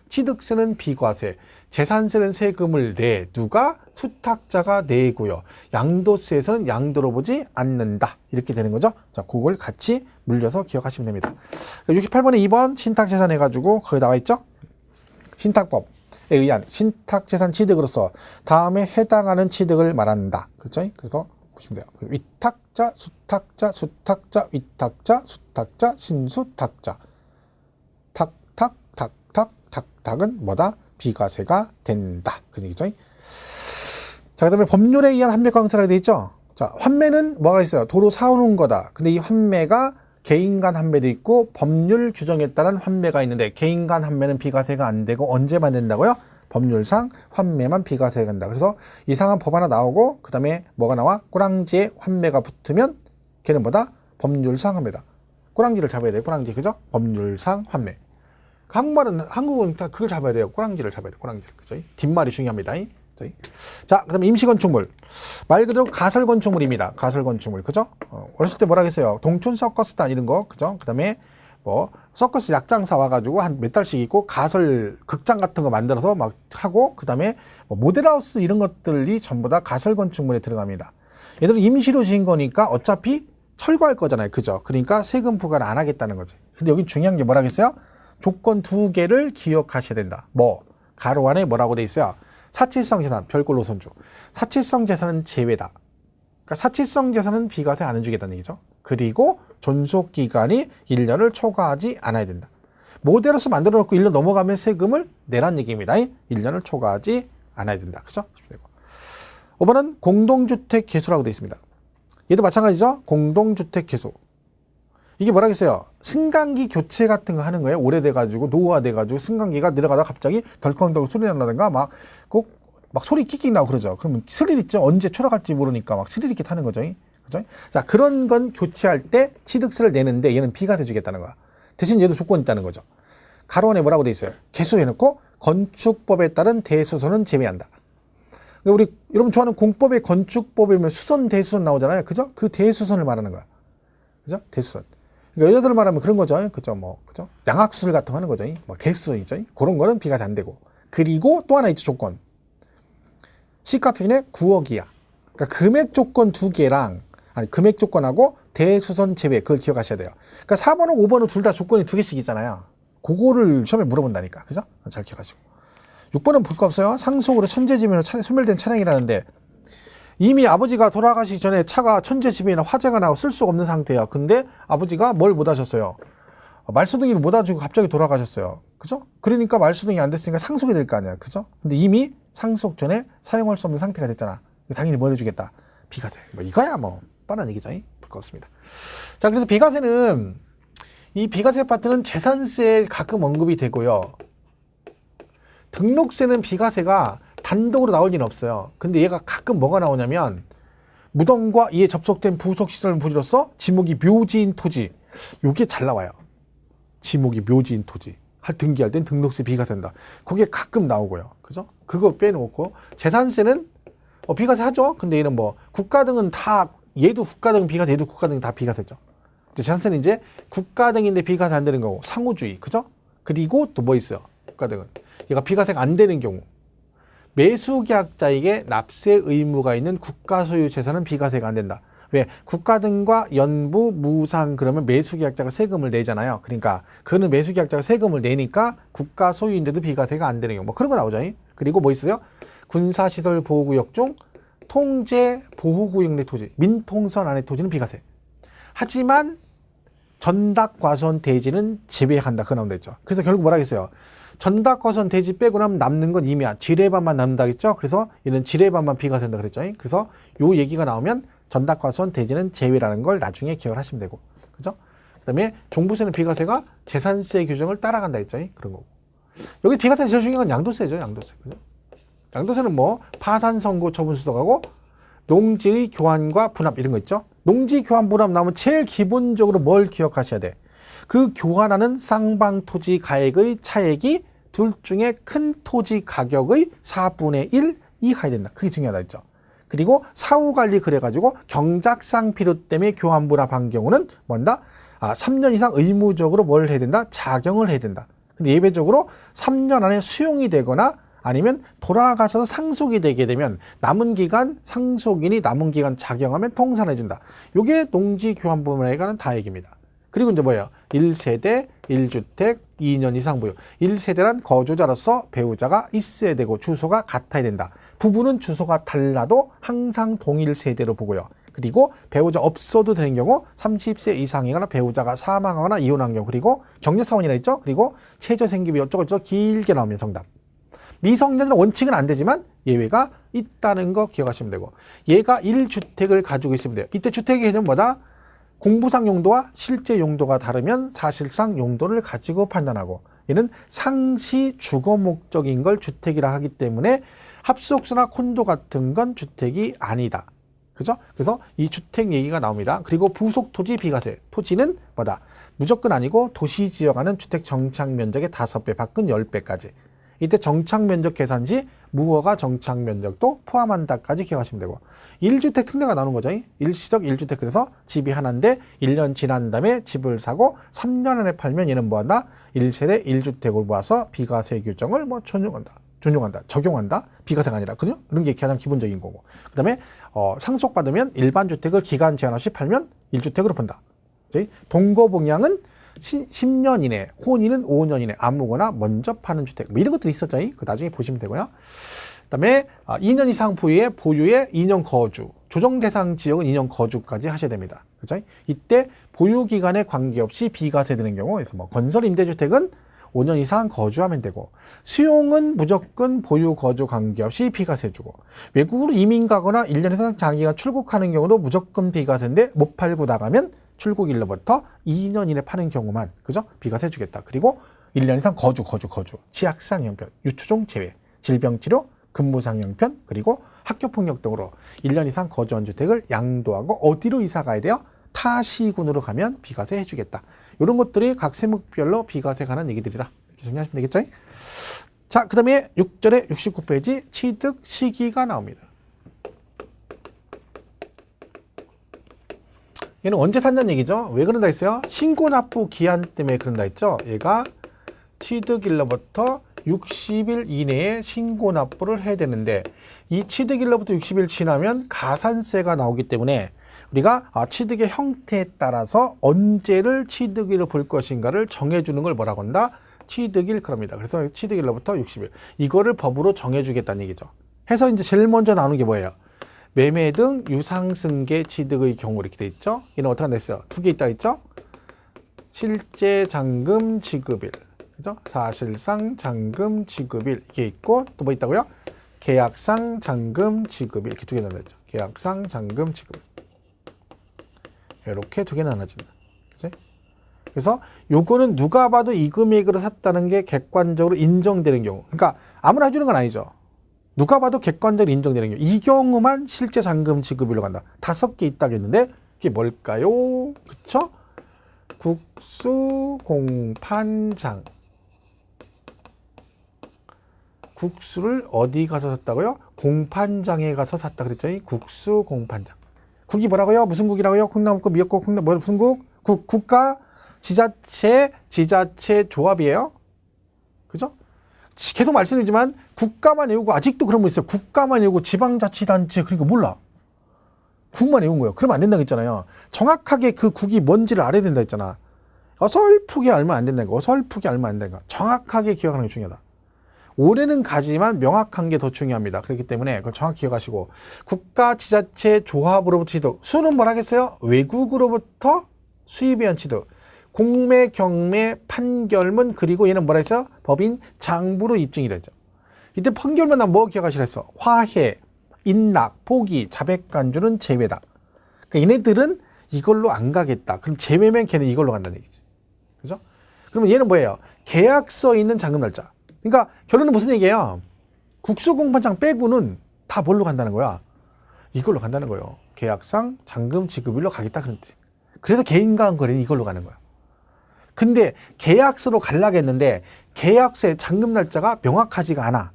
취득세는 비과세, 재산세는 세금을 내. 누가? 수탁자가 내고요. 양도세에서는 양도로 보지 않는다. 이렇게 되는 거죠. 자, 그걸 같이 물려서 기억하시면 됩니다. 68번에 2번 신탁재산 해가지고 거기 나와 있죠. 신탁법에 의한 신탁재산 취득으로서 다음에 해당하는 취득을 말한다. 그렇죠? 그래서 보시면 돼요. 위탁자, 수탁자, 수탁자, 위탁자, 수탁자, 신수탁자. 탁은 뭐다? 비과세가 된다. 그 얘기죠. 자, 그 다음에 법률에 의한 환매광세라고 되어 있죠. 자, 환매는 뭐가 있어요? 도로 사오는 거다. 근데 이 환매가 개인 간 환매도 있고 법률 규정에 따른 환매가 있는데 개인 간 환매는 비과세가 안 되고 언제만 된다고요? 법률상 환매만 비과세가 된다. 그래서 이상한 법 하나 나오고 그 다음에 뭐가 나와? 꼬랑지에 환매가 붙으면 걔는 뭐다? 법률상 환매다. 꼬랑지를 잡아야 돼요. 꼬랑지. 그죠? 법률상 환매. 한국은 다 그걸 잡아야 돼요. 꼬랑지를 잡아야 돼요. 꼬랑지를. 그죠? 뒷말이 중요합니다. 자, 그 다음에 임시건축물. 말 그대로 가설건축물입니다. 가설건축물. 그죠? 어렸을 때 뭐라 했어요? 동촌 서커스단 이런 거. 그죠? 그 다음에 뭐, 서커스 약장사 와가지고 한 몇 달씩 있고 가설 극장 같은 거 만들어서 막 하고 그 다음에 뭐 모델하우스 이런 것들이 전부 다 가설건축물에 들어갑니다. 얘들은 임시로 지은 거니까 어차피 철거할 거잖아요. 그죠? 그러니까 세금 부과를 안 하겠다는 거지. 근데 여기 중요한 게 뭐라겠어요? 조건 2개를 기억하셔야 된다. 뭐? 가로 안에 뭐라고 돼 있어요? 사치성 재산, 별꼴 노선주. 사치성 재산은 제외다. 그러니까 사치성 재산은 비과세 안 해주겠다는 얘기죠. 그리고 존속기간이 1년을 초과하지 않아야 된다. 모델로서 만들어 놓고 1년 넘어가면 세금을 내란 얘기입니다. 1년을 초과하지 않아야 된다. 그죠? 5번은 공동주택 개수라고 되어 있습니다. 얘도 마찬가지죠. 공동주택 개수. 이게 뭐라겠어요? 승강기 교체 같은 거 하는 거예요. 오래돼가지고 노후화돼가지고 승강기가 내려가다 갑자기 덜컹덜컹 소리 난다든가 막 소리 끽끽 나고 그러죠. 그러면 스릴 있죠. 언제 추락할지 모르니까 막 스릴 있게 타는 거죠. 그죠? 자, 그런 건 교체할 때 취득세를 내는데 얘는 비과세 주겠다는 거야. 대신 얘도 조건이 있다는 거죠. 가로 안에 뭐라고 돼 있어요? 개수해놓고 건축법에 따른 대수선은 제외한다. 우리 여러분 좋아하는 공법의 건축법에 보면 수선 대수선 나오잖아요. 그죠? 그 대수선을 말하는 거야. 그죠? 대수선. 그러니까 여자들 말하면 그런 거죠. 그죠? 그죠? 양악수술 같은 거 하는 거죠. 막 대수선이죠. 그런 거는 비과세 안 되고. 그리고 또 하나 있죠. 조건. 시가 표준에 9억이야. 그러니까 금액 조건 2개랑 금액 조건하고 대수선 제외 그걸 기억하셔야 돼요. 그러니까 4번하고 5번은 둘 다 조건이 2개씩 있잖아요. 그거를 시험에 물어본다니까. 그죠? 잘 기억하시고. 6번은 볼 거 없어요. 상속으로 천재지변으로 소멸된 차량이라는데 이미 아버지가 돌아가시기 전에 차가 천재지변이나 화재가 나고 쓸 수가 없는 상태야. 근데 아버지가 뭘 못 하셨어요? 말소등기를 못 하시고 갑자기 돌아가셨어요. 그죠? 그러니까 말소등이 안 됐으니까 상속이 될 거 아니야. 그죠? 근데 이미 상속 전에 사용할 수 없는 상태가 됐잖아. 당연히 뭘 해주겠다? 비과세. 뭐 이거야 뭐 뻔한 얘기죠. 볼 거 없습니다. 자, 그래서 비과세는 이 비과세 파트는 재산세에 가끔 언급이 되고요. 등록세는 비과세가 단독으로 나올 일은 없어요. 근데 얘가 가끔 뭐가 나오냐면 무덤과 이에 접속된 부속시설 부지로서 지목이 묘지인 토지. 요게 잘 나와요. 지목이 묘지인 토지. 등기할 땐 등록세 비과세된다. 그게 가끔 나오고요. 그죠? 그거 빼놓고 재산세는 비과세 하죠. 근데 얘는 뭐 국가 등은 다 얘도 국가 등 비과세, 얘도 국가 등 다 비과세죠. 재산세는 이제 국가 등인데 비과세 안 되는 거고 상호주의. 그죠? 그리고 또 뭐 있어요? 국가 등은 얘가 비과세가 안 되는 경우 매수계약자에게 납세 의무가 있는 국가 소유 재산은 비과세가 안 된다. 왜? 국가 등과 연부, 무상 그러면 매수계약자가 세금을 내잖아요. 그러니까 그는 매수계약자가 세금을 내니까 국가 소유인데도 비과세가 안 되는 경우 뭐 그런 거 나오죠. 그리고 뭐 있어요? 군사시설 보호구역 중 통제 보호구역 내 토지, 민통선 안의 토지는 비과세. 하지만 전닥과수원 대지는 제외한다. 그거 나온다 했죠. 그래서 결국 뭐라 했어요? 전닥과수원 대지 빼고 나면 남는 건 임야, 지뢰반만 남는다 했죠. 그래서 얘는 지뢰반만 비과세된다 그랬죠. 그래서 요 얘기가 나오면 전닥과수원 대지는 제외라는 걸 나중에 기억을 하시면 되고, 그죠? 그다음에 종부세는 비과세가 재산세 규정을 따라간다 했죠. 그런 거고. 여기 비과세 제일 중요한 건 양도세죠. 양도세. 그죠? 양도세는 뭐 파산 선고 처분 수도하고 농지의 교환과 분합 이런 거 있죠. 농지 교환 분합 나오면 제일 기본적으로 뭘 기억하셔야 돼? 그 교환하는 쌍방 토지 가액의 차액이 둘 중에 큰 토지 가격의 4분의 1 이하야 된다. 그게 중요하다 했죠. 그리고 사후관리 그래가지고 경작상 필요 때문에 교환 분합한 경우는 뭔다? 3년 이상 의무적으로 뭘 해야 된다? 작용을 해야 된다. 근데 예외적으로 3년 안에 수용이 되거나 아니면 돌아가셔서 상속이 되게 되면 남은 기간 상속인이 남은 기간 작용하면 통산해준다. 이게 농지교환분할에 관한 다얘기입니다. 그리고 이제 뭐예요? 1세대, 1주택, 2년 이상 보유. 1세대란 거주자로서 배우자가 있어야 되고 주소가 같아야 된다. 부부는 주소가 달라도 항상 동일 세대로 보고요. 그리고 배우자 없어도 되는 경우 30세 이상이거나 배우자가 사망하거나 이혼한 경우 그리고 격려사원이라 했죠. 그리고 최저생계비 어쩌고저쩌고 길게 나오면 정답. 미성년자는 원칙은 안 되지만 예외가 있다는 거 기억하시면 되고 얘가 1주택을 가지고 있으면 돼요. 이때 주택의 개념은 뭐다? 공부상 용도와 실제 용도가 다르면 사실상 용도를 가지고 판단하고 얘는 상시 주거 목적인 걸 주택이라 하기 때문에 합숙소나 콘도 같은 건 주택이 아니다. 그죠? 그래서 이 주택 얘기가 나옵니다. 그리고 부속 토지 비과세. 토지는 뭐다? 무조건 아니고 도시 지역하는 주택 정착 면적의 5배, 밖은 10배까지. 이때 정착 면적 계산시 무허가 정착 면적도 포함한다까지 기억하시면 되고 1주택 특례가 나오는 거죠. 일시적 1주택. 그래서 집이 하나인데 1년 지난 다음에 집을 사고 3년 안에 팔면 얘는 뭐한다? 1세대 1주택으로 모아서 비과세 규정을 뭐 준용한다, 적용한다. 비과세가 아니라 그죠? 그런 게 가장 기본적인 거고. 그 다음에 상속받으면 일반 주택을 기간 제한 없이 팔면 1주택으로 본다. 동거봉양은 10년 이내, 혼인은 5년 이내 아무거나 먼저 파는 주택. 뭐 이런 것들이 있었죠. 그 나중에 보시면 되고요. 그다음에 2년 이상 보유에 2년 거주. 조정 대상 지역은 2년 거주까지 하셔야 됩니다. 그죠? 이때 보유 기간에 관계없이 비과세 되는 경우, 그래서 뭐 건설 임대주택은 5년 이상 거주하면 되고 수용은 무조건 보유 거주 관계없이 비과세 주고 외국으로 이민 가거나 1년 이상 장기간 출국하는 경우도 무조건 비과세인데 못 팔고 나가면 출국일로부터 2년 이내 파는 경우만 그죠? 비과세 주겠다. 그리고 1년 이상 거주, 치약상 형편, 유추종 제외, 질병치료, 근무상 형편, 그리고 학교폭력 등으로 1년 이상 거주한 주택을 양도하고 어디로 이사 가야 돼요? 타시군으로 가면 비과세 해주겠다. 이런 것들이 각 세목별로 비과세 관한 얘기들이다. 이렇게 정리하시면 되겠죠? 자, 그 다음에 6절에 69페이지 취득 시기가 나옵니다. 얘는 언제 샀냐는 얘기죠. 왜 그런다 했어요? 신고 납부 기한 때문에 그런다 했죠. 얘가 취득일로부터 60일 이내에 신고 납부를 해야 되는데 이 취득일로부터 60일 지나면 가산세가 나오기 때문에 우리가 취득의 형태에 따라서 언제를 취득일로 볼 것인가를 정해주는 걸 뭐라고 한다? 취득일 그럽니다. 그래서 취득일로부터 60일. 이거를 법으로 정해주겠다는 얘기죠. 해서 이제 제일 먼저 나오는 게 뭐예요? 매매 등 유상승계 취득의 경우 이렇게 돼 있죠. 얘는 어떻게 됐어요? 두 개 있다 했죠? 실제 잔금 지급일. 그죠? 사실상 잔금 지급일. 이게 있고 또 뭐 있다고요? 계약상 잔금 지급일. 이렇게 두 개 나눠졌죠. 계약상 잔금 지급일. 이렇게 두 개 나눠진다. 그치? 그래서 요거는 누가 봐도 이 금액으로 샀다는 게 객관적으로 인정되는 경우. 그러니까 아무나 해주는 건 아니죠. 누가 봐도 객관적으로 인정되는 경우. 이 경우만 실제 잔금 지급일로 간다. 5개 있다겠는데 이게 뭘까요? 그쵸? 국수 공판장. 국수를 어디 가서 샀다고요? 공판장에 가서 샀다 그랬죠? 국수 공판장. 국이 뭐라고요? 무슨 국이라고요? 콩나물국, 미역국, 무슨 국? 국가 지자체 조합이에요. 그죠? 계속 말씀드리지만 국가만 외우고 아직도 그런 거 있어요. 국가만 외우고 지방자치단체 그러니까 몰라. 국만 외운 거예요. 그러면 안 된다고 했잖아요. 정확하게 그 국이 뭔지를 알아야 된다 했잖아. 어설프게 알면 안 된다니까. 어설프게 알면 안 된다니까. 정확하게 기억하는 게 중요하다. 올해는 가지만 명확한 게 더 중요합니다. 그렇기 때문에 그걸 정확히 기억하시고 국가 지자체 조합으로부터 취득. 수는 뭘 하겠어요? 외국으로부터 수입에 의한 취득. 공매, 경매, 판결문 그리고 얘는 뭐라 했어요? 법인 장부로 입증이라 했죠. 이때 판결문 난 뭐 기억하시라 했어? 화해, 인락, 포기, 자백간주는 제외다. 그러니까 얘네들은 이걸로 안 가겠다. 그럼 제외면 걔는 이걸로 간다는 얘기지. 그죠? 그러면 얘는 뭐예요? 계약서에 있는 잔금 날짜. 그러니까 결론은 무슨 얘기예요? 국수공판장 빼고는 다 뭘로 간다는 거야? 이걸로 간다는 거예요. 계약상 잔금 지급일로 가겠다 그런 뜻. 그래서 개인간 거래는 이걸로 가는 거야. 근데 계약서로 가려고 했는데 계약서의 잔금 날짜가 명확하지가 않아.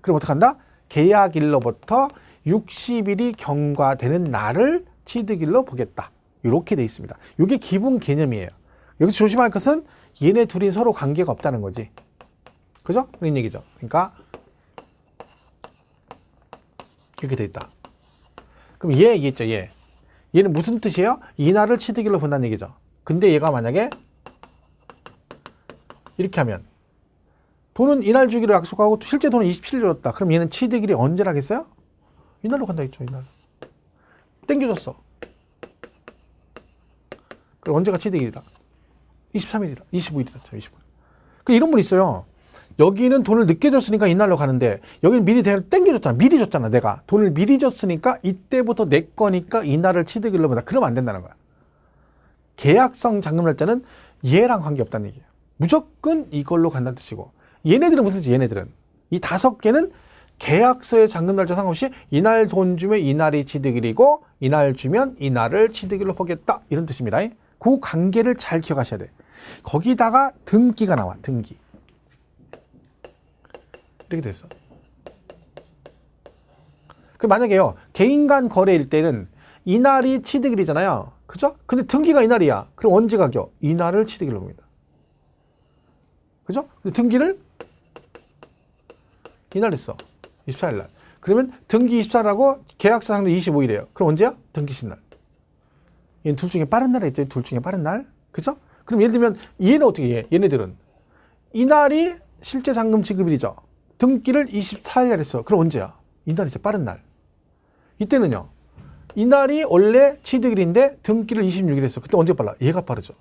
그럼 어떡한다? 계약일로부터 60일이 경과되는 날을 취득일로 보겠다. 이렇게 돼 있습니다. 이게 기본 개념이에요. 여기서 조심할 것은 얘네 둘이 서로 관계가 없다는 거지. 그죠? 그런 얘기죠. 그러니까 이렇게 돼 있다. 그럼 얘 얘기했죠. 얘는 무슨 뜻이에요? 이날을 취득일로 본다는 얘기죠. 근데 얘가 만약에 이렇게 하면 돈은 이날 주기로 약속하고 실제 돈은 27일 줬다. 그럼 얘는 취득일이 언제라겠어요? 이날로 간다겠죠. 이날. 땡겨줬어. 그럼 언제가 취득일이다? 23일이다. 25일이다. 25일. 그 이런 분 있어요. 여기는 돈을 늦게 줬으니까 이날로 가는데 여기는 미리 땡겨줬잖아. 미리 줬잖아. 내가 돈을 미리 줬으니까 이때부터 내 거니까 이날을 취득일로 본다. 그러면 안 된다는 거야. 계약성 잔금 날짜는 얘랑 관계없다는 얘기예요. 무조건 이걸로 간다는 뜻이고, 얘네들은 무슨 뜻이? 얘네들은 이 5개는 계약서의 잔금 날짜 상관없이 이날 돈 주면 이날이 취득일이고 이날 주면 이날을 취득일로 보겠다, 이런 뜻입니다. 그 관계를 잘 기억하셔야 돼. 거기다가 등기가 나와. 등기. 이렇게 됐어. 그럼 만약에요, 개인 간 거래일 때는 이날이 취득일이잖아요. 그죠? 근데 등기가 이날이야. 그럼 언제 가격? 이날을 취득일로 봅니다. 그죠? 근데 등기를 이날 했어. 24일날. 그러면 등기 24일하고 계약서 상도 25일이에요. 그럼 언제야? 등기신 날. 얘는 둘 중에 빠른 날에 있죠. 둘 중에 빠른 날. 그죠? 그럼 예를 들면 얘는 어떻게 해? 얘네들은 이날이 실제 잔금 지급일이죠. 등기를 24일날 했어. 그럼 언제야? 이날이죠. 빠른 날. 이때는요, 이날이 원래 취득일인데 등기를 26일 했어. 그때 언제 빨라? 얘가 빠르죠.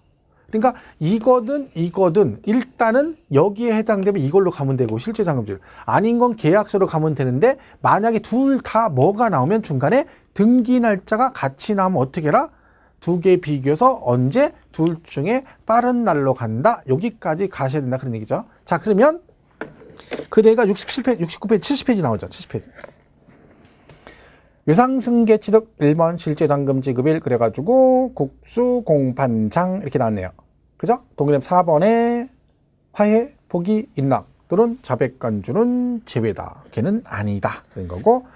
그러니까 이거든 일단은 여기에 해당되면 이걸로 가면 되고, 실제 잔금질 아닌 건 계약서로 가면 되는데, 만약에 둘 다 뭐가 나오면 중간에 등기 날짜가 같이 나오면 어떻게 해라? 두 개 비교해서 언제 둘 중에 빠른 날로 간다, 여기까지 가셔야 된다, 그런 얘기죠. 자, 그러면 그대가 67페이지, 69페이지, 70페이지 나오죠. 70페이지. 유상승계 취득 1번 실제 잔금 지급일, 그래가지고 국수 공판장 이렇게 나왔네요. 그죠? 동그라미 4번에 화해, 포기, 인락 또는 자백간주는 제외다. 걔는 아니다. 그런 거고,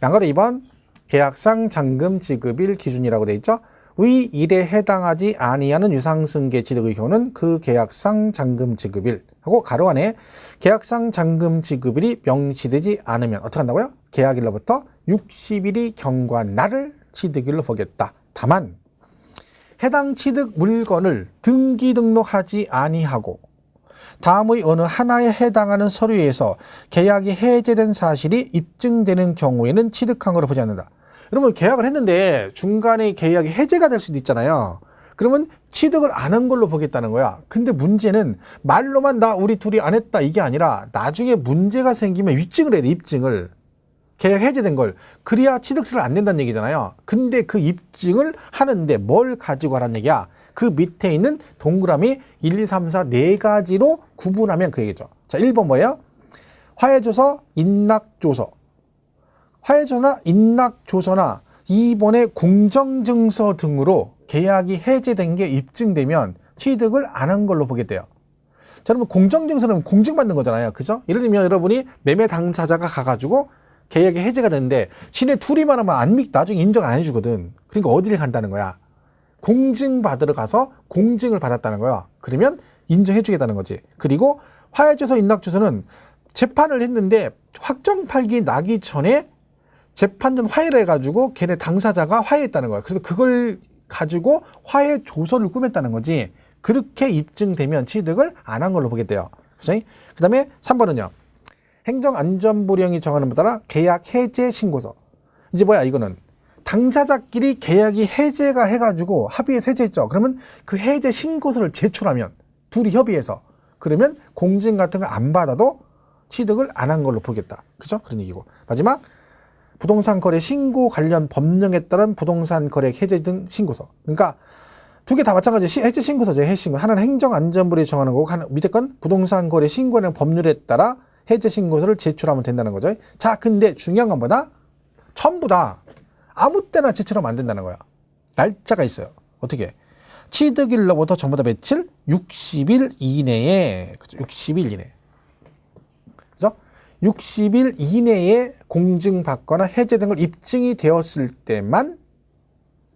양가로 2번 계약상 잔금 지급일 기준이라고 돼 있죠. 위 일에 해당하지 아니하는 유상승계 취득의 경우는 그 계약상 잔금 지급일 하고, 가로 안에 계약상 잔금 지급일이 명시되지 않으면 어떻게 한다고요? 계약일로부터 60일이 경과한 날을 취득일로 보겠다. 다만 해당 취득 물건을 등기 등록하지 아니하고 다음의 어느 하나에 해당하는 서류에서 계약이 해제된 사실이 입증되는 경우에는 취득한 것으로 보지 않는다. 여러분, 계약을 했는데 중간에 계약이 해제가 될 수도 있잖아요. 그러면 취득을 안 한 걸로 보겠다는 거야. 근데 문제는 말로만 우리 둘이 안 했다 이게 아니라, 나중에 문제가 생기면 입증을 해야 돼. 입증을. 계약 해제된 걸. 그래야 취득세를 안 낸다는 얘기잖아요. 근데 그 입증을 하는데 뭘 가지고 하라는 얘기야? 그 밑에 있는 동그라미 1, 2, 3, 4 4가지로 구분하면 그 얘기죠. 자, 1번 뭐예요? 화해조서, 인락조서. 화해조서나 인락조서나 2번의 공정증서 등으로 계약이 해제된 게 입증되면 취득을 안 한 걸로 보게 돼요. 자, 여러분, 공정증서는 공증받는 거잖아요. 그죠? 예를 들면 여러분이 매매 당사자가 가가지고 계약이 해제가 됐는데 지네 둘이만 하면 나중에 인정 안 해주거든. 그러니까 어디를 간다는 거야? 공증받으러 가서 공증을 받았다는 거야. 그러면 인정해주겠다는 거지. 그리고 화해조서, 인락조서는 재판을 했는데 확정 판기 나기 전에 재판전 화해를 해가지고 걔네 당사자가 화해했다는 거야. 그래서 그걸 가지고 화해 조서를 꾸몄다는 거지. 그렇게 입증되면 취득을 안 한 걸로 보게 돼요. 그죠? 그 다음에 3번은요. 행정안전부령이 정하는 바 따라 계약 해제 신고서. 이제 뭐야, 이거는 당사자끼리 계약이 해제가 해가지고 합의해서 해제했죠. 그러면 그 해제 신고서를 제출하면, 둘이 협의해서, 그러면 공증 같은 거 안 받아도 취득을 안 한 걸로 보겠다. 그죠? 그런 얘기고. 마지막, 부동산 거래 신고 관련 법령에 따른 부동산 거래 해제 등 신고서. 그러니까 두 개 다 마찬가지. 해제 신고서죠. 해제 신고. 하나는 행정안전부령이 정하는 거고, 밑에 건 부동산 거래 신고하는 법률에 따라 해제 신고서를 제출하면 된다는 거죠. 자, 근데 중요한 건 뭐다? 전부 다 아무 때나 제출하면 안 된다는 거야. 날짜가 있어요. 어떻게? 취득일로부터 전부 다 며칠? 60일 이내에. 그죠? 60일 이내. 그죠? 60일 이내에 공증받거나 해제된 걸 입증이 되었을 때만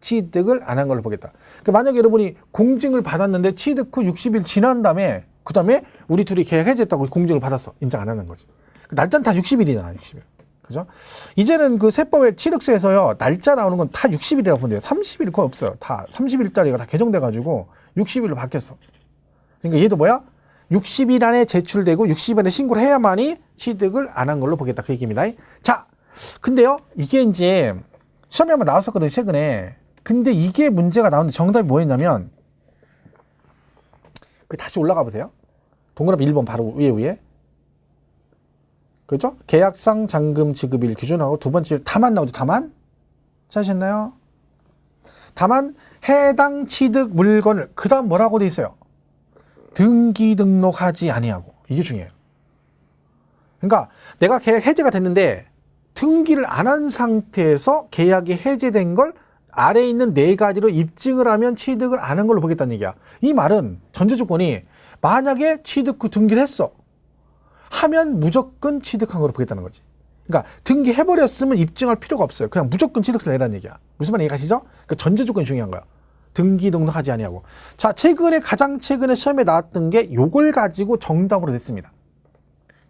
취득을 안 한 걸로 보겠다. 그러니까 만약에 여러분이 공증을 받았는데 취득 후 60일 지난 다음에 그 다음에 우리 둘이 계약 해지했다고 공증을 받았어. 인정 안 하는 거지. 날짜는 다 60일이잖아. 60일. 그죠? 이제는 그 세법의 취득세에서요. 날짜 나오는 건 다 60일이라고 보는데요. 30일 거의 없어요. 다 30일짜리가 다 개정돼가지고 60일로 바뀌었어. 그러니까 얘도 뭐야? 60일 안에 제출되고 60일 안에 신고를 해야만이 취득을 안 한 걸로 보겠다. 그 얘기입니다. 자, 근데요. 이게 이제 시험에 한번 나왔었거든요. 최근에. 근데 이게 문제가 나오는데 정답이 뭐였냐면 그 다시 올라가 보세요. 동그라미 1번 바로 위에. 그렇죠? 계약상 잔금 지급일 기준하고 두 번째 다만 나오죠. 다만. 찾으셨나요? 다만 해당 취득 물건을 그 다음 뭐라고 돼 있어요? 등기 등록하지 아니하고. 이게 중요해요. 그러니까 내가 계약 해제가 됐는데 등기를 안 한 상태에서 계약이 해제된 걸 아래에 있는 네 가지로 입증을 하면 취득을 안 한 걸로 보겠다는 얘기야. 이 말은 전제 조건이 만약에 취득 후 등기를 했어. 하면 무조건 취득한 걸로 보겠다는 거지. 그러니까 등기해버렸으면 입증할 필요가 없어요. 그냥 무조건 취득세를 내라는 얘기야. 무슨 말인지 이해가시죠? 그러니까 전제 조건이 중요한 거야. 등기 등록하지 아니하고. 자, 가장 최근에 시험에 나왔던 게 요걸 가지고 정답으로 됐습니다.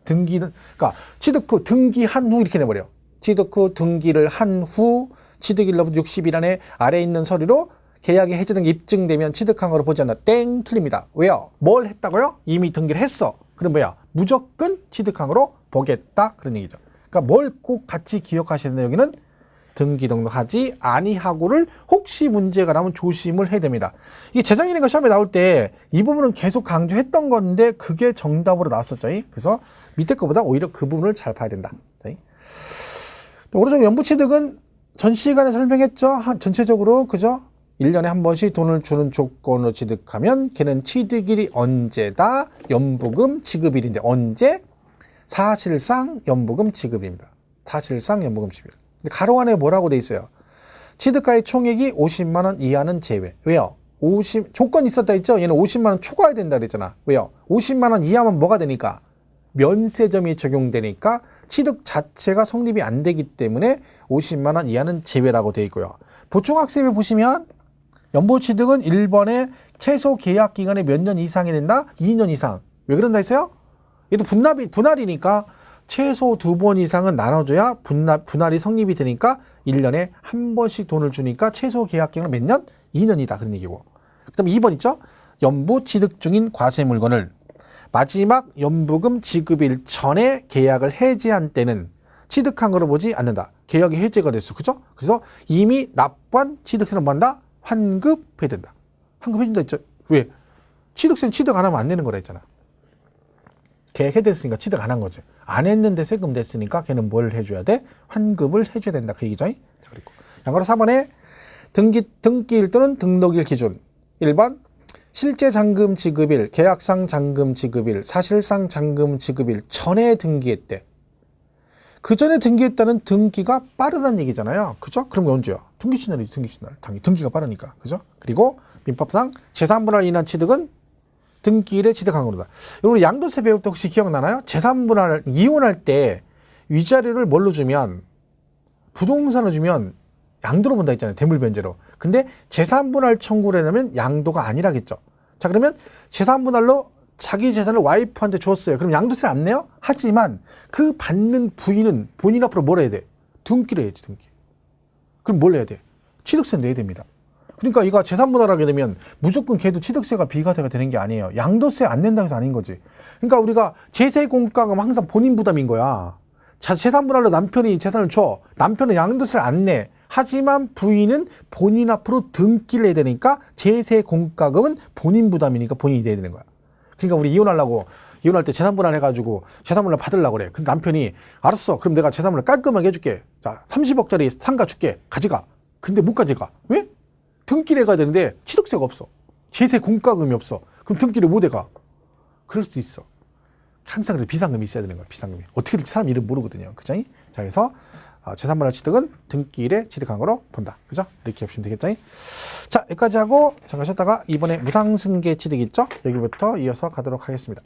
그러니까 취득 후 등기한 후 이렇게 내버려. 취득 후 등기를 한 후 취득일로부터 60일 안에 아래에 있는 서류로 계약이 해제된 게 입증되면 취득한 거로 보지 않나. 땡, 틀립니다. 왜요? 뭘 했다고요? 이미 등기를 했어. 그럼 뭐야? 무조건 취득한 거로 보겠다. 그런 얘기죠. 그러니까 뭘 꼭 같이 기억하셔야 되는데 여기는 등기 등록하지 아니하고를 혹시 문제가 나오면 조심을 해야 됩니다. 이게 재작년인가 시험에 나올 때 이 부분은 계속 강조했던 건데 그게 정답으로 나왔었죠. 그래서 밑에 거보다 오히려 그 부분을 잘 봐야 된다. 오른쪽 연부취득은 전 시간에 설명했죠. 전체적으로 그죠? 1년에 한 번씩 돈을 주는 조건으로 취득하면 걔는 취득일이 언제다? 연부금 지급일인데 언제? 사실상 연부금 지급입니다. 사실상 연부금 지급. 근데 가로 안에 뭐라고 돼 있어요? 취득가의 총액이 50만 원 이하는 제외. 왜요? 조건이 있었다 했죠? 얘는 50만 원 초과해야 된다 그랬잖아. 왜요? 50만 원 이하면 뭐가 되니까? 면세점이 적용되니까 취득 자체가 성립이 안 되기 때문에 50만 원 이하는 제외라고 돼 있고요. 보충학습에 보시면 연부취득은 1번에 최소 계약 기간이 몇 년 이상이 된다? 2년 이상. 왜 그런다 했어요? 얘도 분할이니까 최소 2번 이상은 나눠줘야 분할이 성립이 되니까 1년에 한 번씩 돈을 주니까 최소 계약 기간은 몇 년? 2년이다. 그런 얘기고. 그 다음에 2번 있죠? 연부취득 중인 과세 물건을 마지막 연부금 지급일 전에 계약을 해지한 때는 취득한 거로 보지 않는다. 계약이 해지가 됐어. 그죠? 그래서 이미 납부한 취득세는 뭐 한다? 환급해야 된다. 환급해준다 했죠? 왜? 취득세는 취득 안 하면 안 내는 거라 했잖아. 계약 해됐으니까 취득 안 한 거지. 안 했는데 세금 냈으니까 걔는 뭘 해줘야 돼? 환급을 해줘야 된다. 그 얘기죠? 그리고 양가로 4번에 등기일 또는 등록일 기준. 1번 실제 잔금 지급일, 계약상 잔금 지급일, 사실상 잔금 지급일 전에 등기했대. 그 전에 등기했다는 등기가 빠르다는 얘기잖아요. 그죠? 그럼 언제야? 등기시날이지, 등기시날. 당연히 등기가 빠르니까. 그죠? 그리고 민법상 재산분할 인한 취득은 등기일에 취득한 거다. 여러분 양도세 배울 때 혹시 기억나나요? 재산분할, 이혼할 때 위자료를 뭘로 주면, 부동산을 주면 양도로 본다 했잖아요. 대물변제로. 근데 재산분할 청구를 하려면 양도가 아니라겠죠. 자, 그러면 재산분할로 자기 재산을 와이프한테 줬어요. 그럼 양도세를 안 내요? 하지만 그 받는 부인은 본인 앞으로 뭘 해야 돼? 등기를 해야지, 등기. 그럼 뭘 해야 돼? 취득세는 내야 됩니다. 그러니까 이거 재산분할하게 되면 무조건 걔도 취득세가 비과세가 되는 게 아니에요. 양도세 안 낸다고 해서 아닌 거지. 그러니까 우리가 제세공과금 항상 본인 부담인 거야. 재산분할로 남편이 재산을 줘. 남편은 양도세를 안 내. 하지만 부인은 본인 앞으로 등기를 해야 되니까 제세공과금은 본인 부담이니까 본인이 내야 되는 거야. 그러니까 우리 이혼할 때 재산분할 해가지고 재산분할 받으려고 그래. 근데 남편이 알았어. 그럼 내가 재산분할 깔끔하게 해줄게. 자, 30억짜리 상가 줄게. 가져가. 근데 못 가져가. 왜? 등기를 해가야 되는데 취득세가 없어. 제세공과금이 없어. 그럼 등기를 못 해가. 그럴 수도 있어. 항상 그래서 비상금이 있어야 되는 거야. 비상금이. 어떻게 될지 사람 이름 모르거든요. 그죠? 자, 그래서 재산분할 취득은 등기일에 취득한 거로 본다. 그죠? 이렇게 보시면 되겠죠? 자, 여기까지 하고 잠깐 쉬었다가 이번에 무상승계 취득 있죠? 여기부터 이어서 가도록 하겠습니다.